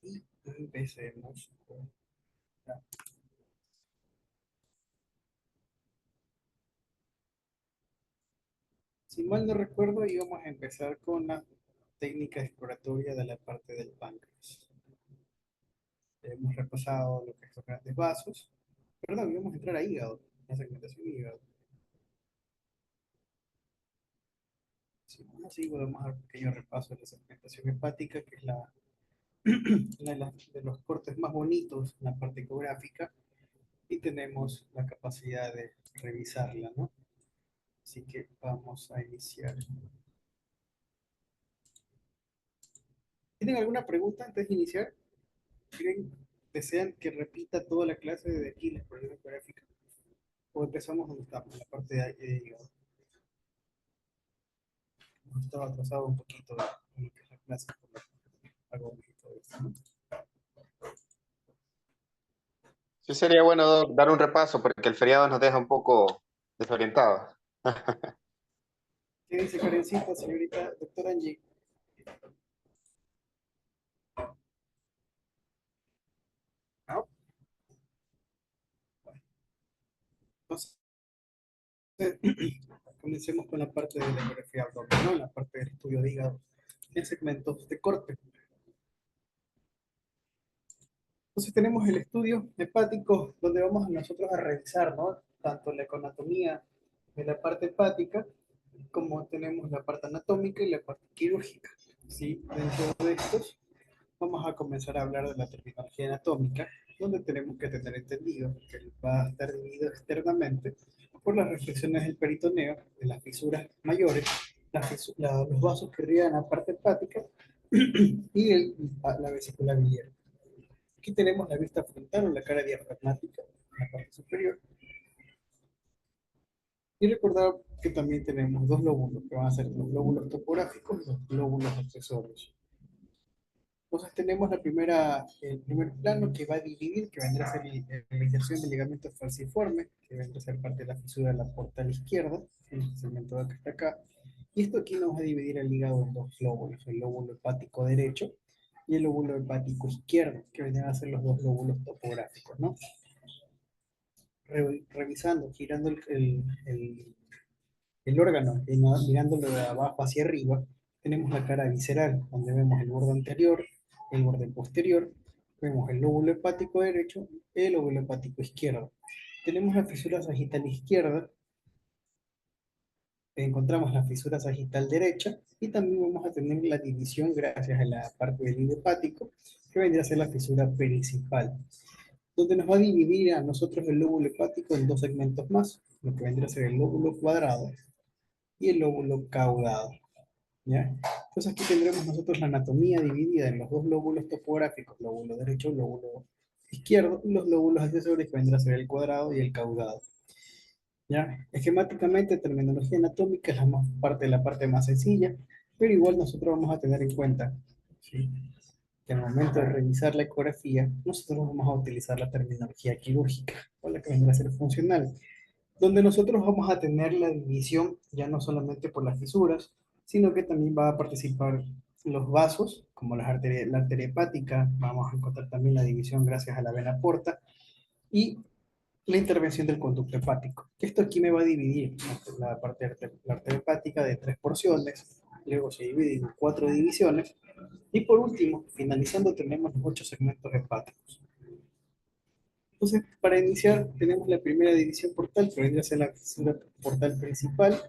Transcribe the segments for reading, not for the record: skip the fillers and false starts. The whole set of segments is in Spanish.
Y empecemos con la- Si mal no recuerdo, íbamos a empezar con la técnica exploratoria de la parte del páncreas. Hemos repasado lo que son grandes vasos. Perdón, íbamos a entrar a hígado, la segmentación de hígado. Si no, así podemos dar un pequeño repaso de la segmentación hepática, que es una de los cortes más bonitos en la parte ecográfica, y tenemos la capacidad de revisarla, ¿no? Así que vamos a iniciar. ¿Tienen alguna pregunta antes de iniciar? ¿Quieren, desean que repita toda la clase de aquí, la exploración gráfica? ¿O empezamos donde estamos, en la parte de hígado? Estaba atrasado un poquito en lo que es la clase, por lo que hago un poquito de esto, ¿no? Sí, sería bueno dar un repaso porque el feriado nos deja un poco desorientados. ¿Qué dice Karencita, señorita doctora Angie? ¿No? Entonces, comencemos con la parte de la ecografía abdominal, la parte del estudio de hígado en segmentos de corte. Entonces tenemos el estudio hepático donde vamos nosotros a revisar, ¿no? Tanto la ecoanatomía de la parte hepática como tenemos la parte anatómica y la parte quirúrgica. ¿Sí? Dentro de estos vamos a comenzar a hablar de la terminología anatómica, donde tenemos que tener entendido que va a estar dividido externamente por las reflexiones del peritoneo, de las fisuras mayores, los vasos que irrigan la parte hepática y la vesícula biliar. Aquí tenemos la vista frontal o la cara diafragmática en la parte superior. Y recordar que también tenemos dos lóbulos, que van a ser los lóbulos topográficos y los lóbulos accesorios. Entonces tenemos el primer plano que va a dividir, que vendrá a ser la inserción del ligamento falciforme, que vendrá a ser parte de la fisura de la portal izquierda, el segmento que está acá. Y esto aquí nos va a dividir el hígado en dos lóbulos, el lóbulo hepático derecho y el lóbulo hepático izquierdo, que vendrán a ser los dos lóbulos topográficos, ¿no? Revisando, girando el órgano, y mirándolo de abajo hacia arriba, tenemos la cara visceral, donde vemos el borde anterior, el borde posterior, vemos el lóbulo hepático derecho y el lóbulo hepático izquierdo. Tenemos la fisura sagital izquierda, encontramos la fisura sagital derecha y también vamos a tener la división gracias a la parte del hilo hepático, que vendría a ser la fisura pericipal, donde nos va a dividir a nosotros el lóbulo hepático en dos segmentos más, lo que vendría a ser el lóbulo cuadrado y el lóbulo caudado. ¿Ya? Entonces aquí tendremos nosotros la anatomía dividida en los dos lóbulos topográficos, lóbulo derecho, lóbulo izquierdo, y los lóbulos accesorios que vendrán a ser el cuadrado y el caudado. ¿Ya? Esquemáticamente, terminología anatómica es la parte más sencilla, pero igual nosotros vamos a tener en cuenta, ¿sí? Que al momento de revisar la ecografía, nosotros vamos a utilizar la terminología quirúrgica, o la que vendrá a ser funcional, donde nosotros vamos a tener la división ya no solamente por las fisuras, sino que también va a participar los vasos, como la arteria hepática, vamos a encontrar también la división gracias a la vena porta y la intervención del conducto hepático. Esto aquí me va a dividir la la arteria hepática de tres porciones, luego se divide en cuatro divisiones y por último, finalizando, tenemos los ocho segmentos hepáticos. Entonces, para iniciar, tenemos la primera división portal, que vendría a ser la fisura portal principal,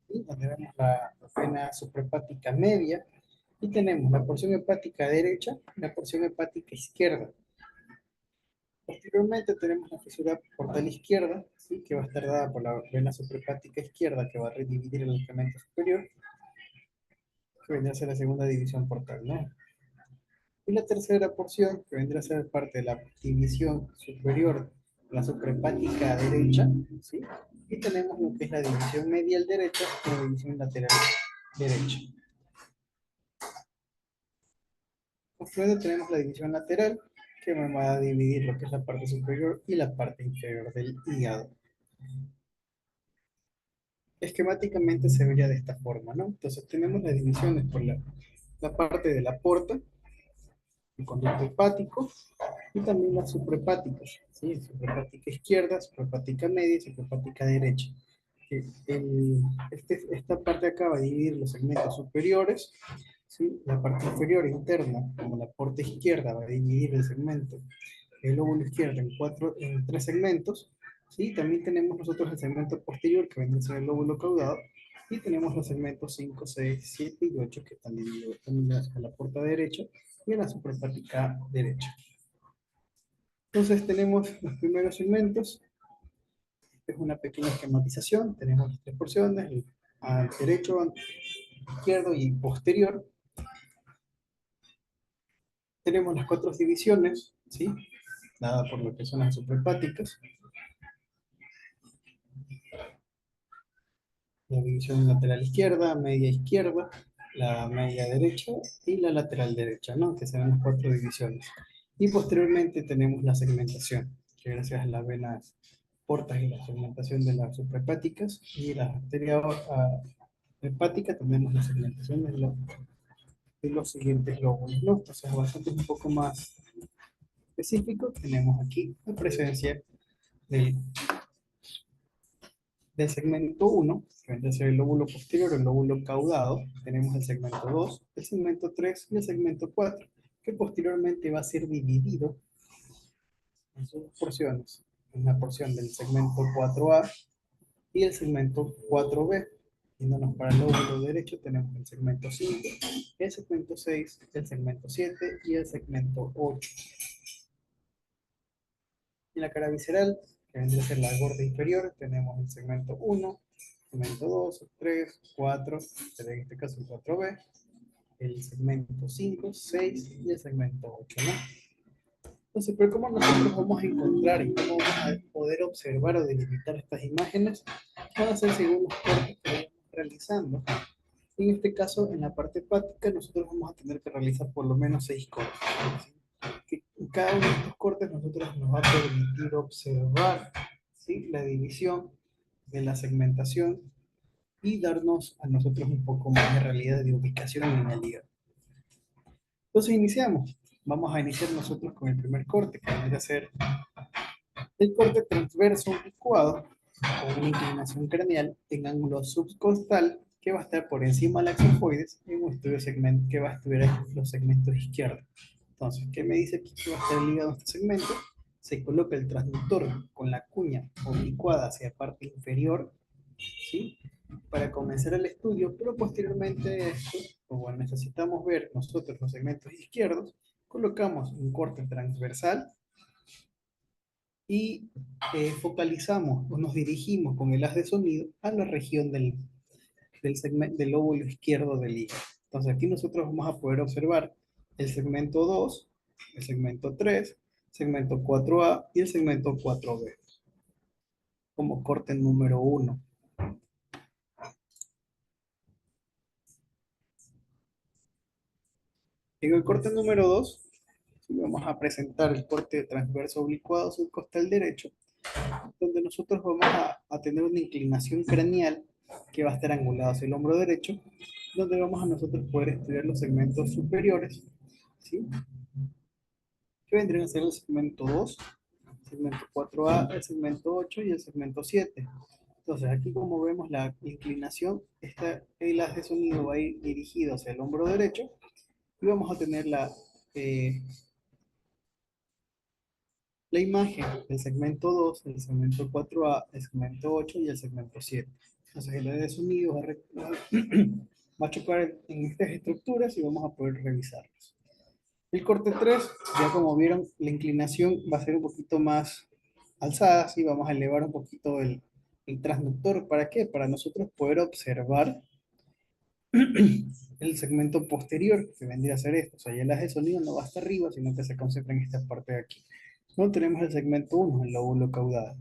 ¿sí? Donde vemos la vena suprahepática media, y tenemos la porción hepática derecha y la porción hepática izquierda. Posteriormente tenemos la fisura portal izquierda, ¿sí? Que va a estar dada por la vena suprahepática izquierda, que va a redividir el segmento superior, que vendría a ser la segunda división portal, ¿no? Y la tercera porción, que vendrá a ser parte de la división superior, la suprahepática derecha, ¿sí? Y tenemos lo que es la división medial derecha y la división lateral derecha. Luego tenemos la división lateral, que me va a dividir lo que es la parte superior y la parte inferior del hígado. Esquemáticamente se vería de esta forma, ¿no? Entonces tenemos las divisiones por la la parte de la porta, el conducto hepático y también las suprahepáticas, ¿sí? Suprahepática izquierda, suprahepática media y suprahepática derecha. Esta parte acá va a dividir los segmentos superiores, ¿sí? La parte inferior interna, como la porta izquierda, va a dividir el segmento, el lóbulo izquierdo en tres segmentos, ¿sí? También tenemos nosotros el segmento posterior, que viene a ser el lóbulo caudado, y tenemos los segmentos 5, 6, 7 y 8 que están divididos también a la porta derecha y en la suprahepática derecha. Entonces tenemos los primeros segmentos, es una pequeña esquematización, tenemos las tres porciones, el derecho, izquierdo y posterior. Tenemos las cuatro divisiones, ¿sí? Dada por lo que son las suprahepáticas. La división lateral izquierda, media izquierda, la media derecha y la lateral derecha, ¿no? Que serán las cuatro divisiones. Y posteriormente tenemos la segmentación, que gracias a las venas portas y la segmentación de las suprahepáticas y las arterias hepáticas tenemos la segmentación de los siguientes lóbulos, ¿no? Entonces, bastante un poco más específico, tenemos aquí la presencia del, del segmento 1, que va a ser el lóbulo posterior, el lóbulo caudado. Tenemos el segmento 2, el segmento 3 y el segmento 4, que posteriormente va a ser dividido en sus porciones. Una porción del segmento 4A y el segmento 4B. Yéndonos para el lóbulo derecho, tenemos el segmento 5, el segmento 6, el segmento 7 y el segmento 8. En la cara visceral, que vendría a ser la gorda inferior, tenemos el segmento 1, segmento 2, 3, 4, en este caso el 4B, el segmento 5, 6 y el segmento 8, ¿no? Entonces, pero ¿cómo nosotros vamos a encontrar y cómo vamos a poder observar o delimitar estas imágenes? Van a ser según los cortes que vamos realizando. En este caso, en la parte hepática, nosotros vamos a tener que realizar por lo menos 6 cortes. ¿Sí? Que en cada uno de estos cortes nosotros nos va a permitir observar, ¿sí?, la división de la segmentación y darnos a nosotros un poco más de realidad de ubicación en el hígado. Entonces iniciamos. Vamos a iniciar nosotros con el primer corte, que vendría a ser el corte transverso licuado con una inclinación craneal en ángulo subcostal que va a estar por encima del axofoides en un estudio segmento que va a estudiar los segmentos izquierdos. Entonces, ¿qué me dice aquí que va a estar ligado a este segmento? Se coloca el transductor con la cuña oblicuada hacia la parte inferior, ¿sí?, para comenzar el estudio, pero posteriormente a esto, como necesitamos ver nosotros los segmentos izquierdos, colocamos un corte transversal y focalizamos o nos dirigimos con el haz de sonido a la región del lóbulo izquierdo del hígado. Entonces aquí nosotros vamos a poder observar el segmento 2, el segmento 3, segmento 4A y el segmento 4B como corte número 1. En el corte número 2 vamos a presentar el corte transverso oblicuado subcostal derecho, donde nosotros vamos a tener una inclinación craneal que va a estar angulada hacia el hombro derecho, donde vamos a nosotros poder estudiar los segmentos superiores, ¿sí?, que vendrían a ser el segmento 2, el segmento 4A, el segmento 8 y el segmento 7. Entonces aquí como vemos la inclinación, el haz de sonido va a ir dirigido hacia el hombro derecho y vamos a tener la imagen del segmento 2, el segmento 4A, el segmento 8 y el segmento 7. Entonces el haz de sonido va a chocar en estas estructuras y vamos a poder revisarlos. El corte 3, ya como vieron, la inclinación va a ser un poquito más alzada, así vamos a elevar un poquito el transductor. ¿Para qué? Para nosotros poder observar el segmento posterior, que vendría a ser esto. O sea, ya el haz de sonido no va hasta arriba, sino que se concentra en esta parte de aquí. Luego tenemos el segmento 1, el lóbulo caudado.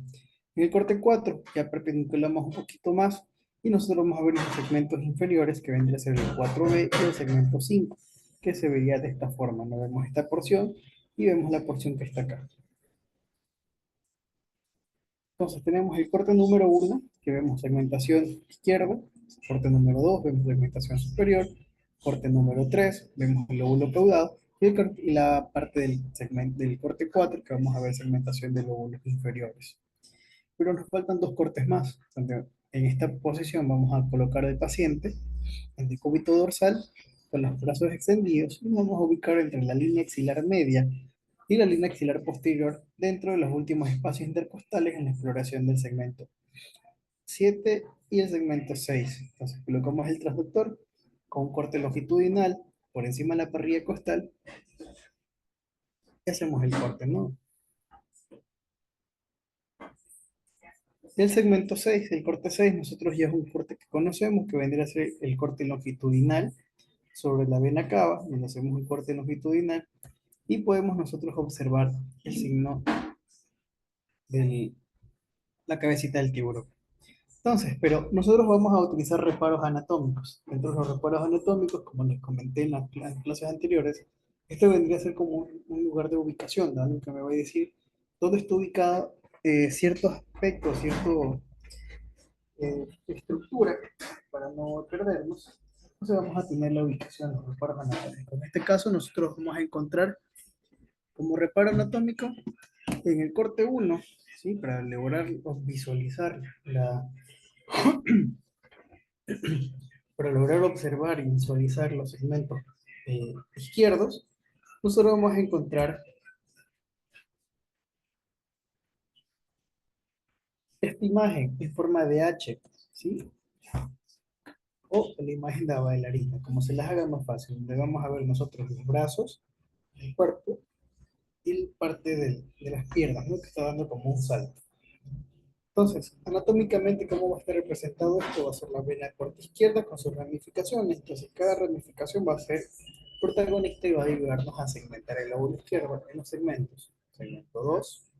En el corte 4, ya perpendiculamos un poquito más y nosotros vamos a ver los segmentos inferiores, que vendría a ser el 4B y el segmento 5, que se vería de esta forma. No vemos esta porción y vemos la porción que está acá. Entonces tenemos el corte número 1, que vemos segmentación izquierda. Corte número 2, vemos segmentación superior. corte número 3 vemos el lóbulo caudado, y la parte del segmento del corte 4 que vamos a ver segmentación de lóbulos inferiores. Pero nos faltan dos cortes más, donde en esta posición vamos a colocar al paciente en decúbito dorsal con los brazos extendidos y vamos a ubicar entre la línea axilar media y la línea axilar posterior dentro de los últimos espacios intercostales en la exploración del segmento 7 y el segmento 6. Entonces colocamos el transductor con un corte longitudinal por encima de la parrilla costal y hacemos el corte, ¿no? El segmento 6, el corte 6, nosotros ya es un corte que conocemos, que vendría a ser el corte longitudinal sobre la vena cava, y le hacemos un corte longitudinal, y podemos nosotros observar el signo de la cabecita del tiburón. Entonces, pero nosotros vamos a utilizar reparos anatómicos. Dentro de los reparos anatómicos, como les comenté en las clases anteriores, esto vendría a ser como un lugar de ubicación, ¿no? Algo que me va a decir dónde está ubicado ciertos aspectos, cierto estructura, para no perdernos. Entonces vamos a tener la ubicación de los reparos anatómicos. En este caso, nosotros vamos a encontrar como reparo anatómico en el corte 1, ¿sí? Para lograr o visualizar para lograr observar y visualizar los segmentos izquierdos, nosotros vamos a encontrar esta imagen en forma de H, ¿sí? O la imagen de la bailarina, como se las haga más fácil, donde vamos a ver nosotros los brazos, el cuerpo y parte de las piernas, ¿no? Que está dando como un salto. Entonces, anatómicamente, ¿cómo va a estar representado esto? Va a ser la vena porta izquierda con sus ramificaciones. Entonces, cada ramificación va a ser protagonista y va a ayudarnos a segmentar el lóbulo izquierdo en los segmentos. Segmento 2,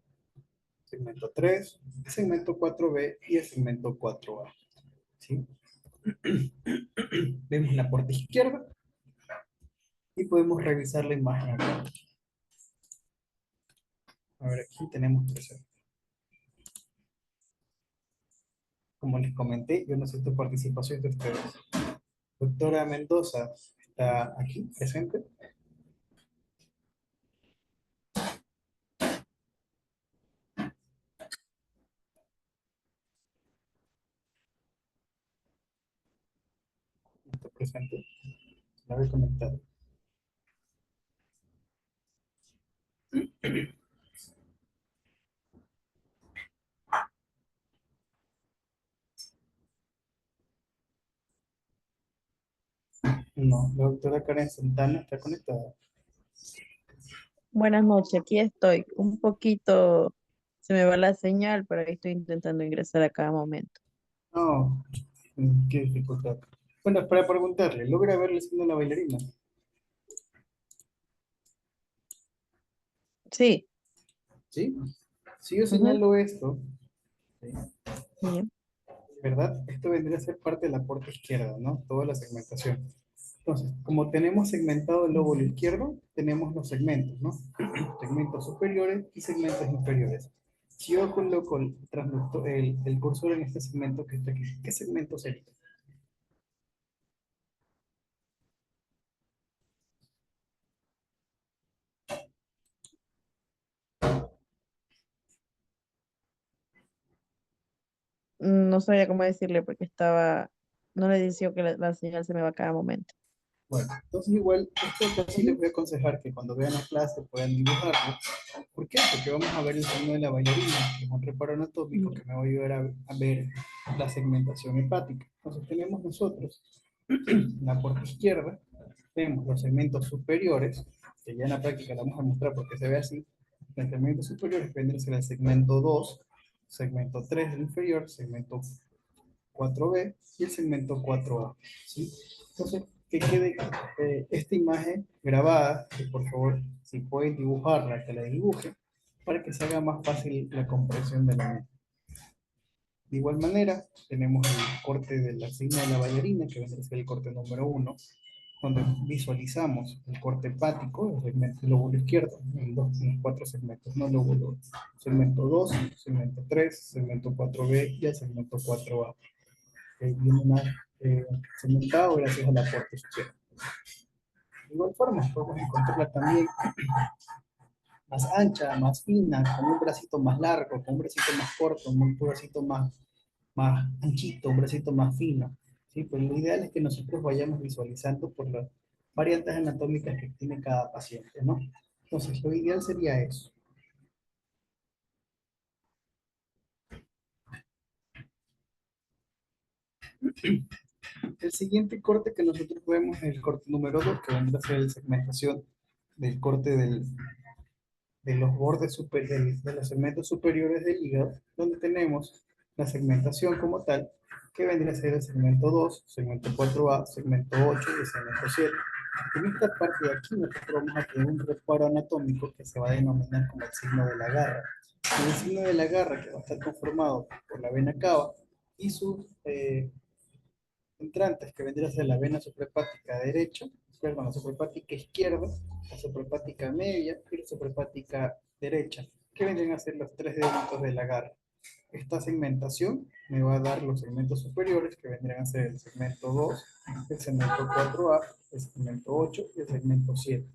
segmento 3, segmento 4B y el segmento 4A. ¿Sí? Vemos la porta izquierda y podemos revisar la imagen acá. A ver, aquí tenemos presente. Como les comenté, yo necesito participación de ustedes. Doctora Mendoza, ¿está aquí presente? ¿Está presente? La voy a conectar. No, la doctora Karen Santana está conectada. Buenas noches, aquí estoy. Un poquito se me va la señal, pero ahí estoy intentando ingresar a cada momento. No, qué dificultad. Bueno, para preguntarle, ¿logra verle siendo la bailarina? Sí. ¿Sí? Si yo Ujú, señalo esto, ¿sí? bien. ¿Verdad? Esto vendría a ser parte de la puerta izquierda, ¿no? Toda la segmentación. Entonces, como tenemos segmentado el lóbulo izquierdo, tenemos los segmentos, ¿no? Segmentos superiores y segmentos inferiores. Si yo coloco el cursor en este segmento que está aquí, ¿qué segmento sería? No sabía cómo decirle porque no le decía que la señal se me va a cada momento. Bueno, entonces igual, esto casi les Ujú, voy a aconsejar que cuando vean la clase puedan dibujarlo. ¿Por qué? Porque vamos a ver el signo de la bailarina, que es un reparo anatómico bien. que me va a ayudar a ver la segmentación hepática. Entonces tenemos nosotros, en la parte izquierda, tenemos los segmentos superiores, que ya en la práctica lo vamos a mostrar porque se ve así. Los segmentos superiores vendrían a ser el segmento 2, segmento 3 del inferior, segmento 4B y el segmento 4A. ¿Sí? Entonces, que quede esta imagen grabada, que por favor, si pueden dibujarla, que la dibujen, para que se haga más fácil la comprensión de la misma. De igual manera, tenemos el corte de la signa de la bailarina, que vendrá a ser el corte número 1, donde visualizamos el corte hepático, el segmento del lóbulo izquierdo, en los cuatro segmentos, no lóbulo, segmento 2, segmento 3, segmento 4B y el segmento 4A. Viene más segmentado gracias a la puerta izquierda. De igual forma, podemos encontrarla también más ancha, más fina, con un bracito más largo, con un bracito más corto, un bracito más anchito, un bracito más fino. ¿Sí? Pues lo ideal es que nosotros vayamos visualizando por las variantes anatómicas que tiene cada paciente, ¿no? Entonces, lo ideal sería eso. El siguiente corte que nosotros vemos es el corte número 2, que vendrá a ser la segmentación del corte de los bordes de los segmentos superiores del hígado, donde tenemos la segmentación como tal, que vendría a ser el segmento 2, segmento 4A, segmento 8 y el segmento 7. En esta parte de aquí nosotros vamos a tener un reparo anatómico que se va a denominar como el signo de la garra. El signo de la garra que va a estar conformado por la vena cava y sus entrantes, que vendría a ser la vena suprahepática derecha, perdón, la suprahepática izquierda, la suprahepática media y la suprahepática derecha, que vendrían a ser los tres deditos de la garra. Esta segmentación me va a dar los segmentos superiores, que vendrían a ser el segmento 2, el segmento 4A, el segmento 8 y el segmento 7.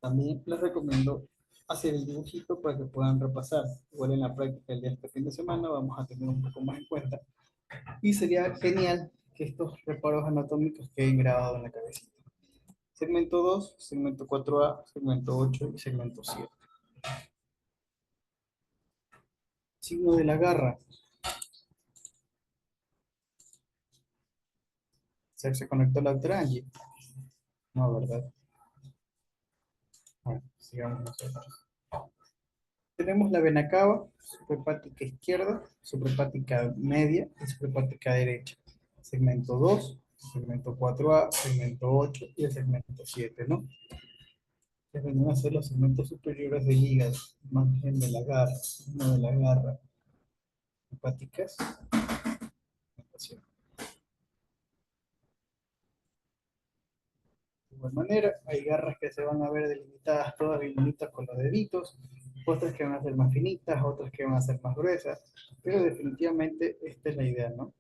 También les recomiendo hacer el dibujito para que puedan repasar. Igual en la práctica el día de este fin de semana vamos a tener un poco más en cuenta. Y sería genial que estos reparos anatómicos queden grabados en la cabecita. Segmento 2, segmento 4A, segmento 8 y segmento 7. Signo de la garra. ¿Se conectó la otra Angie? No, ¿verdad? Bueno, sigamos nosotros. Tenemos la vena cava, suprahepática izquierda, suprahepática media y suprahepática derecha. Segmento 2, segmento 4A, segmento 8 y el segmento 7, ¿no? Que vendrán a ser los segmentos superiores del hígado, más bien de la garra, no de la garra. Hepáticas. De igual manera, hay garras que se van a ver delimitadas todas bien bonitas con los deditos, otras que van a ser más finitas, otras que van a ser más gruesas, pero definitivamente esta es la idea, ¿no?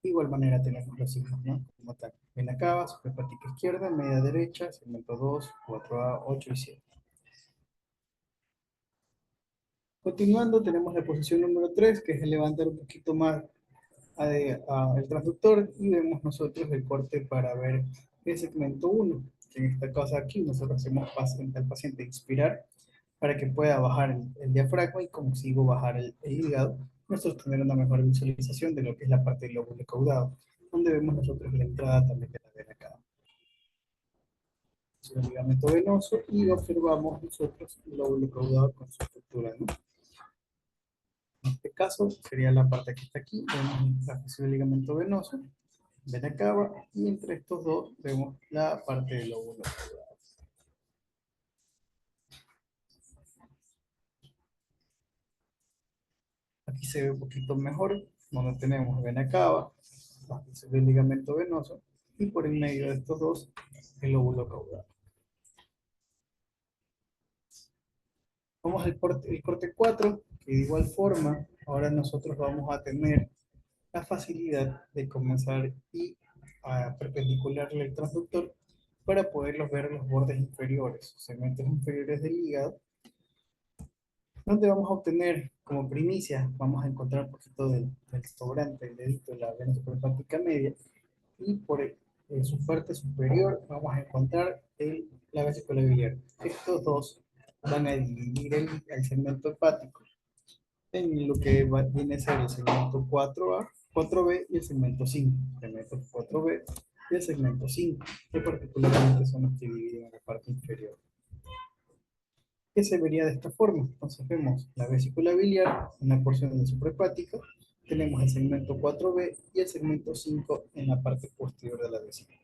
De igual manera tenemos los signos, ¿no? Como tal. Vena cava, suprahepática izquierda, media derecha, segmento 2, 4A, 8 y 7. Continuando, tenemos la posición número 3, que es el levantar un poquito más el transductor y vemos nosotros el corte para ver el segmento 1, que en esta cosa aquí nosotros hacemos al paciente inspirar para que pueda bajar el diafragma y consigo bajar el hígado, nosotros tener una mejor visualización de lo que es la parte del lóbulo caudado, donde vemos nosotros la entrada también de la vena cava. Es un ligamento venoso y observamos nosotros el lóbulo caudado con su estructura, ¿no? En este caso sería la parte que está aquí, vemos la fisión del ligamento venoso, vena cava, y entre estos dos vemos la parte del lóbulo caudado. Aquí se ve un poquito mejor, donde tenemos vena cava, la fisión del ligamento venoso, y por en medio de estos dos, el lóbulo caudado. Vamos al el corte 4, que de igual forma, ahora nosotros vamos a tener la facilidad de comenzar y a perpendicularle el transductor para poderlos ver en los bordes inferiores, los segmentos inferiores del hígado, donde vamos a obtener como primicia, vamos a encontrar un poquito del sobrante, el dedito de la vena suprahepática media, y por su parte superior vamos a encontrar la vesícula biliar. Estos dos van a dividir el segmento hepático en lo que viene a ser el segmento 4A, 4B y el segmento 5. Segmento 4B y el segmento 5, que particularmente son los que dividen en la parte inferior. Que se vería de esta forma. Entonces vemos la vesícula biliar, una porción de suprahepática, tenemos el segmento 4B y el segmento 5 en la parte posterior de la vesícula.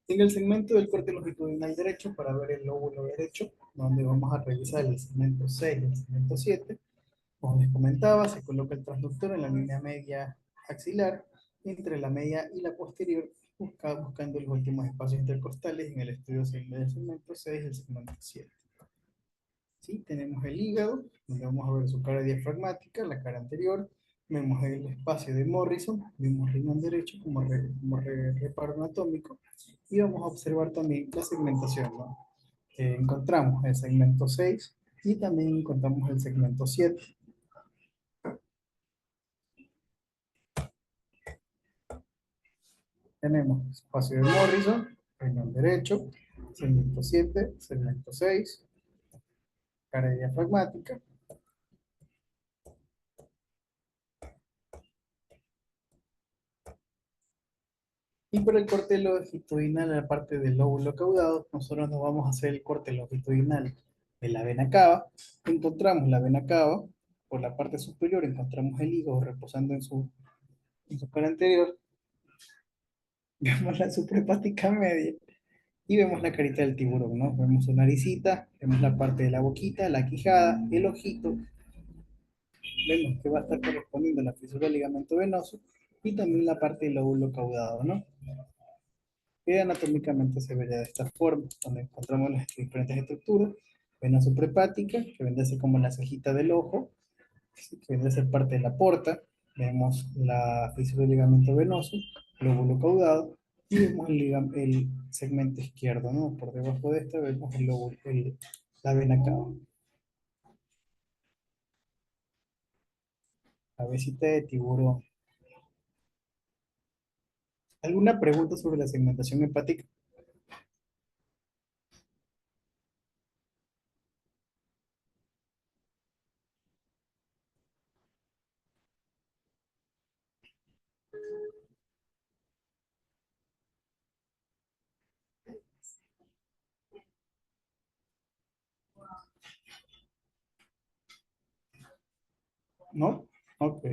En el segmento del corte longitudinal derecho, para ver el lóbulo derecho, donde vamos a revisar el segmento 6 y el segmento 7, como les comentaba, se coloca el transductor en la línea media axilar, entre la media y la posterior, buscando los últimos espacios intercostales en el estudio del segmento 6 y el segmento 7. ¿Sí? Tenemos el hígado, donde vamos a ver su cara diafragmática, la cara anterior. Vemos el espacio de Morrison, vemos riñón derecho como reparo anatómico. Y vamos a observar también la segmentación, ¿no? Encontramos el segmento 6 y también encontramos el segmento 7. Tenemos espacio de Morrison, riñón derecho, segmento 7, segmento 6, cara diafragmática. Y por el corte longitudinal en la parte del lóbulo caudado, nosotros nos vamos a hacer el corte longitudinal de la vena cava. Encontramos la vena cava, por la parte superior encontramos el hígado reposando en su cara anterior. Vemos la suprahepática media y vemos la carita del tiburón, ¿no? Vemos su naricita, vemos la parte de la boquita, la quijada, el ojito. Vemos que va a estar correspondiendo a la fisura del ligamento venoso y también la parte del lóbulo caudado, ¿no? Que anatómicamente se vería de esta forma, donde encontramos las diferentes estructuras: vena suprahepática, que vendría a ser como la cejita del ojo, que vendría a ser parte de la porta. Vemos la fisura del ligamento venoso, lóbulo caudado, y vemos el segmento izquierdo, ¿no? Por debajo de esta vemos la vena cava. Cabecita de tiburón. ¿Alguna pregunta sobre la segmentación hepática? ¿No? Ok.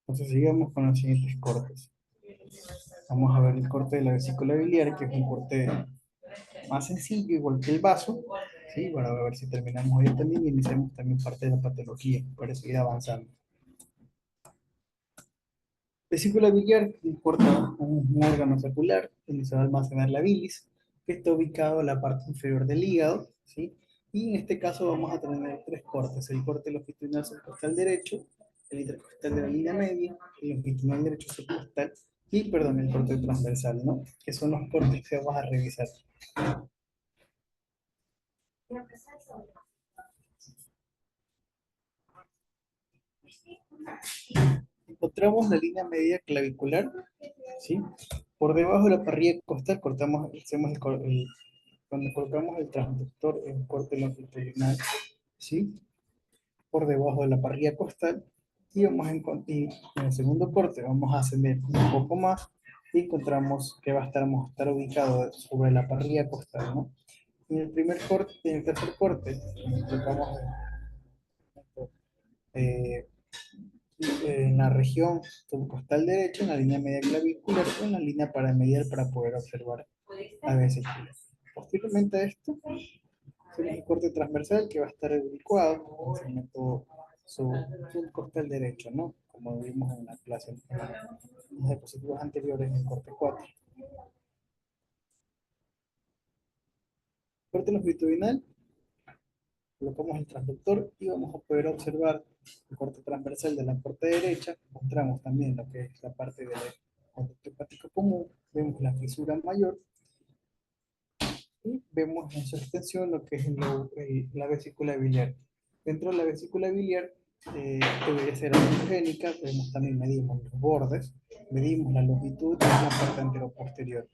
Entonces sigamos con los siguientes cortes. Vamos a ver el corte de la vesícula biliar, que es un corte más sencillo, igual que el vaso. ¿Sí? Bueno, a ver si terminamos hoy también y iniciamos también parte de la patología para seguir avanzando. Vesícula biliar importa un órgano circular donde se va a almacenar la bilis, que está ubicado en la parte inferior del hígado, ¿sí? Y en este caso vamos a tener tres cortes: el corte longitudinal subcostal derecho, el intercostal de la línea media, el longitudinal derecho subcostal y, perdón, el corte transversal, ¿no? Que son los cortes que vamos a revisar. Encontramos la línea media clavicular, ¿sí? Por debajo de la parrilla costal hacemos cuando colocamos el transductor en corte longitudinal, ¿sí? Por debajo de la parrilla costal, y y en el segundo corte vamos a ascender un poco más y encontramos que vamos a estar ubicado sobre la parrilla costal, ¿no? En el primer corte, en el tercer corte, colocamos eh, en la región subcostal derecha, en la línea media clavicular, o en la línea paramedial para poder observar la vesícula. Posteriormente a esto, hacemos un corte transversal que va a estar ubicado en el segmento subcostal derecho, ¿no? Como vimos en la clase, en los diapositivas anteriores en el corte 4. Corte longitudinal, colocamos el transductor y vamos a poder observar el corte transversal de la puerta derecha. Mostramos también lo que es la parte del conducto hepático común. Vemos la fisura mayor y vemos en su extensión lo que es la vesícula biliar. Dentro de la vesícula biliar debería ser androgénica. Vemos también, medimos los bordes, medimos la longitud de la parte anteroposterior.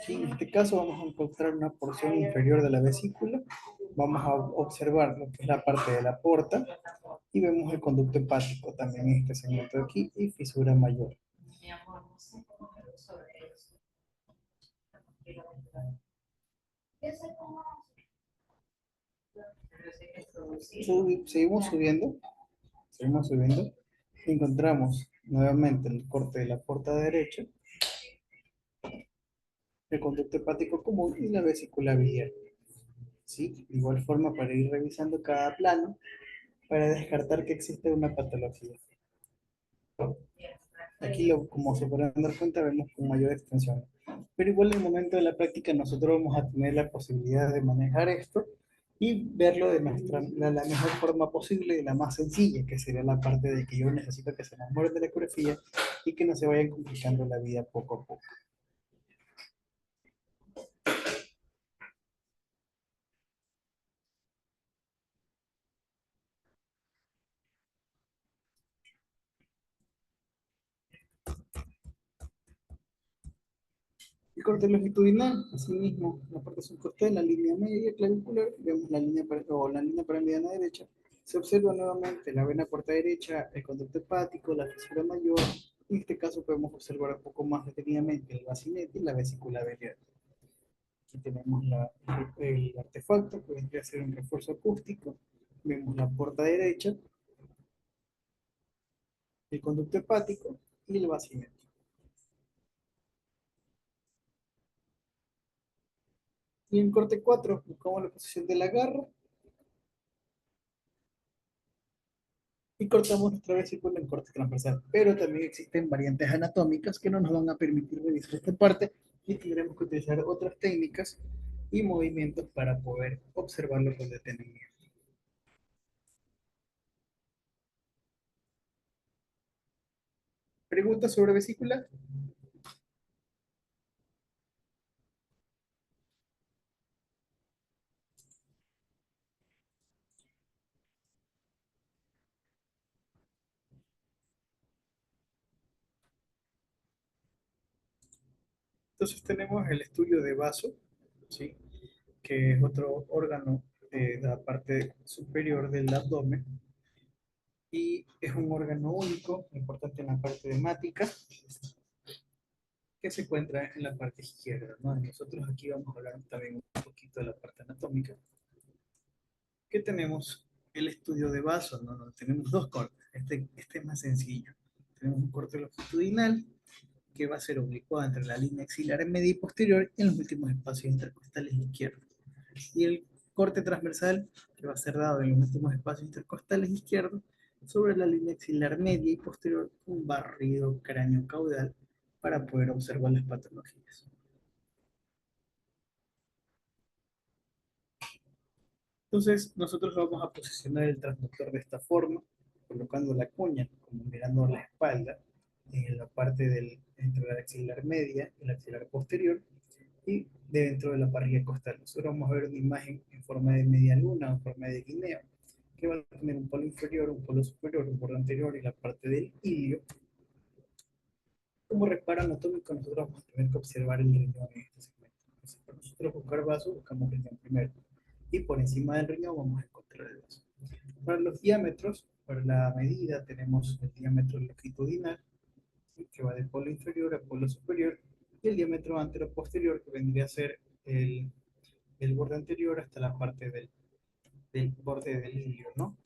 Sí, en este caso vamos a encontrar una porción inferior de la vesícula. Vamos a observar lo que es la parte de la porta y vemos el conducto hepático también en este segmento de aquí y fisura mayor. Seguimos subiendo. Encontramos nuevamente el corte de la porta derecha, el conducto hepático común y la vesícula biliar. ¿Sí? De igual forma, para ir revisando cada plano, para descartar que existe una patología. Aquí, como se podrán dar cuenta, vemos con mayor extensión. Pero igual en el momento de la práctica nosotros vamos a tener la posibilidad de manejar esto y verlo de la mejor forma posible, y la más sencilla, que sería la parte de que yo necesito que se enamoren de la coreografía y que no se vayan complicando la vida poco a poco. El corte longitudinal, asimismo, la parte subcostal, la línea media clavicular, vemos la línea, o la línea paramediana derecha, se observa nuevamente la vena porta derecha, el conducto hepático, la fisura mayor, en este caso podemos observar un poco más detenidamente el bacinete y la vesícula biliar. Aquí tenemos el artefacto, que vendría a ser un refuerzo acústico, vemos la porta derecha, el conducto hepático y el bacinete. Y en corte 4 buscamos la posición de la garra y cortamos nuestra vesícula en corte transversal. Pero también existen variantes anatómicas que no nos van a permitir revisar esta parte y tendremos que utilizar otras técnicas y movimientos para poder observarlo con detenimiento. ¿Preguntas sobre vesícula? Entonces tenemos el estudio de vaso, ¿sí? Que es otro órgano de la parte superior del abdomen y es un órgano único, importante en la parte hemática, que se encuentra en la parte izquierda, ¿no? Nosotros aquí vamos a hablar también un poquito de la parte anatómica, que tenemos el estudio de vaso, ¿no? Tenemos dos cortes, este es más sencillo. Tenemos un corte longitudinal, que va a ser oblicuado entre la línea axilar media y posterior en los últimos espacios intercostales izquierdos. Y el corte transversal, que va a ser dado en los últimos espacios intercostales izquierdos, sobre la línea axilar media y posterior, un barrido cráneo caudal para poder observar las patologías. Entonces, nosotros vamos a posicionar el transductor de esta forma, colocando la cuña como mirando la espalda, en la parte entre la axilar media y la axilar posterior, y dentro de la parrilla costal. Nosotros vamos a ver una imagen en forma de media luna o en forma de guineo, que va a tener un polo inferior, un polo superior, un borde anterior y la parte del ilio. Como reparo anatómico, nosotros vamos a tener que observar el riñón en este segmento. Entonces, para nosotros buscar vaso, buscamos riñón primero. Y por encima del riñón vamos a encontrar el vaso. Para los diámetros, para la medida, tenemos el diámetro longitudinal, ¿sí? Que va del polo inferior al polo superior, y el diámetro antero-posterior, que vendría a ser el borde anterior hasta la parte del borde del ilio, ¿no?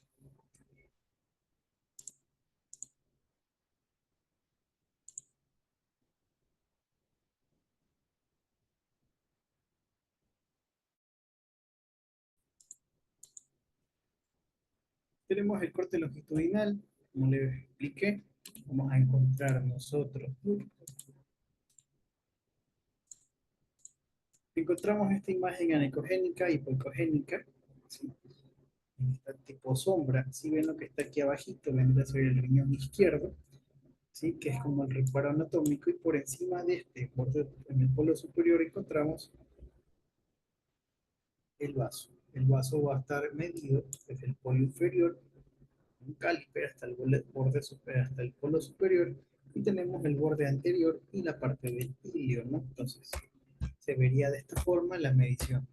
Tenemos el corte longitudinal, como les expliqué, vamos a encontrar nosotros. Encontramos esta imagen anecogénica y hipoecogénica, ¿sí? Esta tipo sombra, si ven lo que está aquí abajito, vendría a ser el riñón izquierdo, ¿sí? Que es como el reparo anatómico, y por encima de este, en el polo superior, encontramos el vaso. El vaso va a estar medido desde el polo inferior, un caliper hasta el borde superior, hasta el polo superior, y tenemos el borde anterior y la parte del ilio, ¿no? Entonces, se vería de esta forma la medición.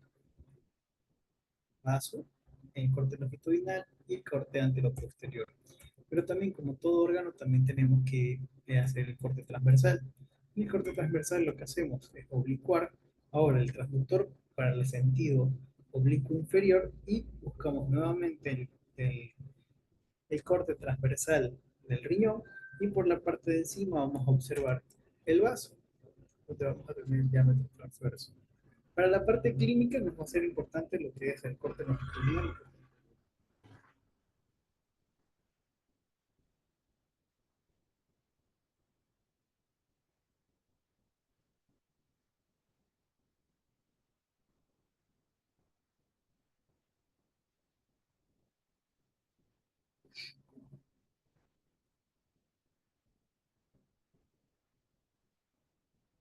Vaso, el corte longitudinal y el corte anteroposterior. Pero también, como todo órgano, también tenemos que hacer el corte transversal. Y el corte transversal lo que hacemos es oblicuar ahora el transductor para el sentido oblicuo inferior y buscamos nuevamente el corte transversal del riñón, y por la parte de encima vamos a observar el vaso, donde vamos a tener el diámetro transverso. Para la parte clínica nos va a ser importante lo que es el corte longitudinal.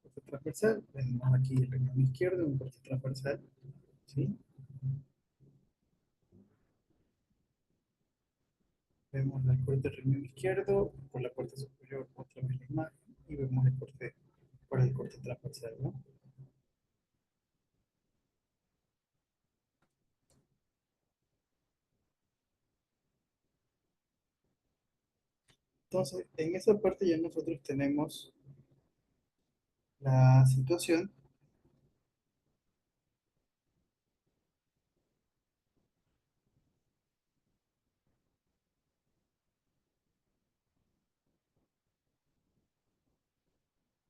corte transversal. Tenemos aquí el riñón izquierdo, un corte transversal. ¿Sí? Vemos el corte del riñón izquierdo por la parte superior, otra vez la imagen, y vemos el corte por el corte transversal, ¿no? Entonces, en esa parte ya nosotros tenemos la situación.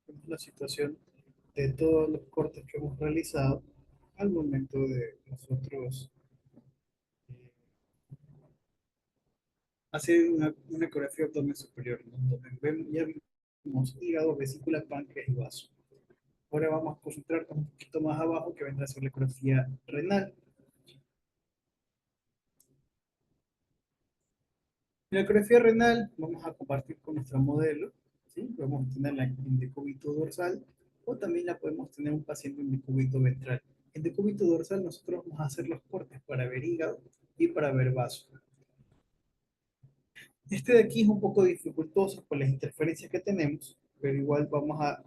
Vemos la situación de todos los cortes que hemos realizado al momento de nosotros eh, hacer una ecografía abdomen superior, ¿no? Donde ya vimos hígado, vesícula, páncreas y vaso. Ahora vamos a concentrarnos un poquito más abajo, que vendrá a ser la ecografía renal. En la ecografía renal vamos a compartir con nuestro modelo, ¿sí? Podemos tenerla en decúbito dorsal o también la podemos tener un paciente en decúbito ventral. En decúbito dorsal nosotros vamos a hacer los cortes para ver hígado y para ver vaso. Este de aquí es un poco dificultoso por las interferencias que tenemos, pero igual vamos a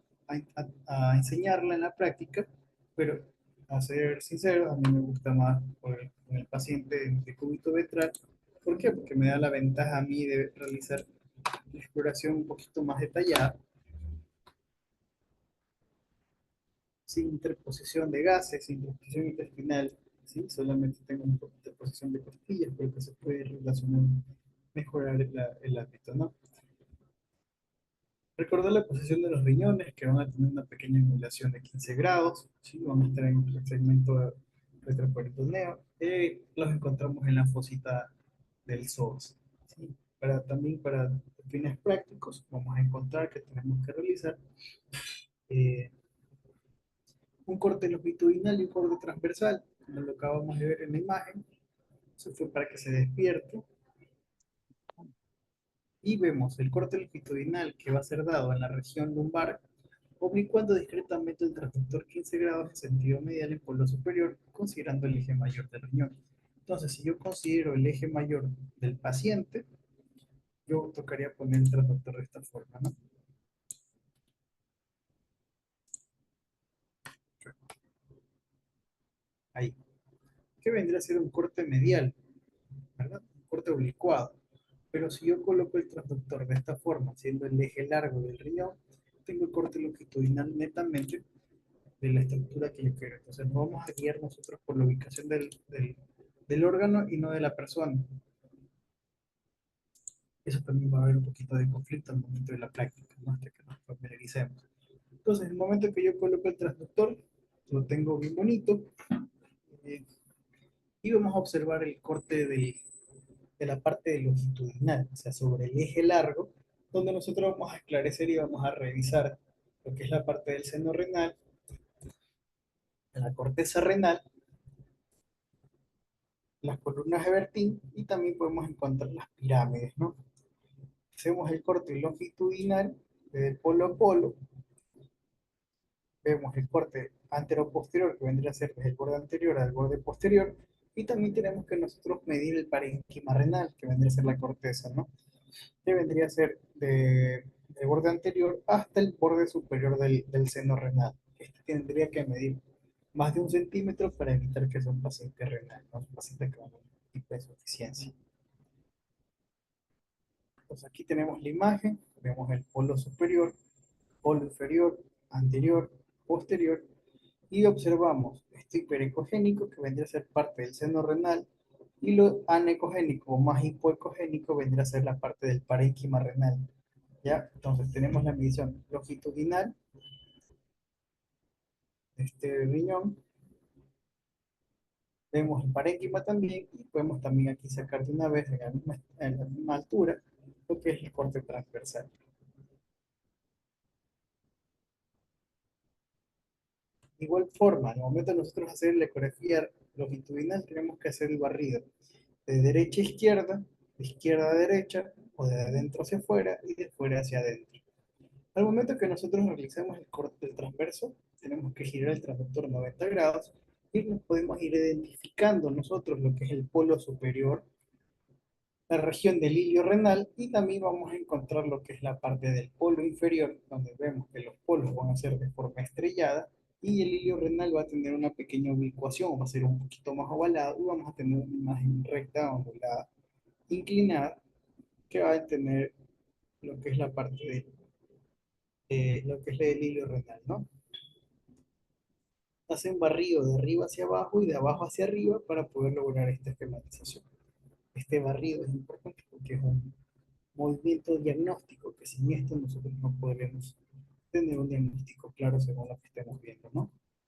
enseñarla en la práctica, pero a ser sincero, a mí me gusta más con el paciente de cúbito ventral. ¿Por qué? Porque me da la ventaja a mí de realizar la exploración un poquito más detallada, sin interposición de gases, sin interposición intestinal, ¿sí? Solamente tengo una interposición de costillas, pero que se puede relacionar, mejorar el ámbito, ¿no? Recordar la posición de los riñones, que van a tener una pequeña angulación de 15 grados, ¿sí? Van a estar en el segmento retroperitoneo, los encontramos en la fosita del psoas, ¿sí? También para fines prácticos, vamos a encontrar que tenemos que realizar eh, un corte longitudinal y un corte transversal, como lo acabamos de ver en la imagen. Eso fue para que se despierte. Y vemos el corte longitudinal que va a ser dado en la región lumbar, oblicuando discretamente el transductor 15 grados en sentido medial en polo superior, considerando el eje mayor del riñón. Entonces, si yo considero el eje mayor del paciente, yo tocaría poner el transductor de esta forma, ¿no? Ahí. Que vendría a ser un corte medial, ¿verdad? Un corte oblicuado. Pero si yo coloco el transductor de esta forma, siendo el eje largo del riñón, tengo el corte longitudinal netamente de la estructura que yo quiero. Entonces nos vamos a guiar nosotros por la ubicación del órgano y no de la persona. Eso también va a haber un poquito de conflicto al momento de la práctica, ¿no? Hasta que nos familiaricemos. Entonces, en el momento que yo coloco el transductor, lo tengo bien bonito, eh, y vamos a observar el corte de la parte longitudinal, o sea, sobre el eje largo, donde nosotros vamos a esclarecer y vamos a revisar lo que es la parte del seno renal, la corteza renal, las columnas de Bertin y también podemos encontrar las pirámides, ¿no? Hacemos el corte longitudinal de polo a polo, vemos el corte antero-posterior que vendría a ser desde el borde anterior al borde posterior, y también tenemos que nosotros medir el parénquima renal, que vendría a ser la corteza, ¿no? Que vendría a ser del borde anterior hasta el borde superior del seno renal. Este tendría que medir más de 1 centímetro para evitar que sea un paciente renal, ¿no? Un paciente con un tipo de insuficiencia. Entonces aquí tenemos la imagen, vemos el polo superior, polo inferior, anterior, posterior, y observamos este hiperecogénico que vendría a ser parte del seno renal, y lo anecogénico o más hipoecogénico vendría a ser la parte del parénquima renal. ¿Ya? Entonces tenemos la medición longitudinal de este riñón, vemos el parénquima también, y podemos también aquí sacar de una vez en la misma altura lo que es el corte transversal. De igual forma, en el momento de nosotros hacer la ecografía longitudinal, tenemos que hacer el barrido de derecha a izquierda, de izquierda a derecha, o de adentro hacia afuera y de fuera hacia adentro. Al momento que nosotros realizamos el corte del transverso, tenemos que girar el transductor 90 grados y nos podemos ir identificando nosotros lo que es el polo superior, la región del hilio renal, y también vamos a encontrar lo que es la parte del polo inferior, donde vemos que los polos van a ser de forma estrellada y el hilio renal va a tener una pequeña ubicuación, va a ser un poquito más ovalado y vamos a tener una imagen recta, ondulada, inclinada, que va a tener lo que es la parte de lo que es el hilio renal, ¿no? Hace un barrido de arriba hacia abajo y de abajo hacia arriba para poder lograr esta esquematización. Este barrido es importante porque es un movimiento diagnóstico que sin esto nosotros no podremos tener un diagnóstico claro según lo que estemos viendo.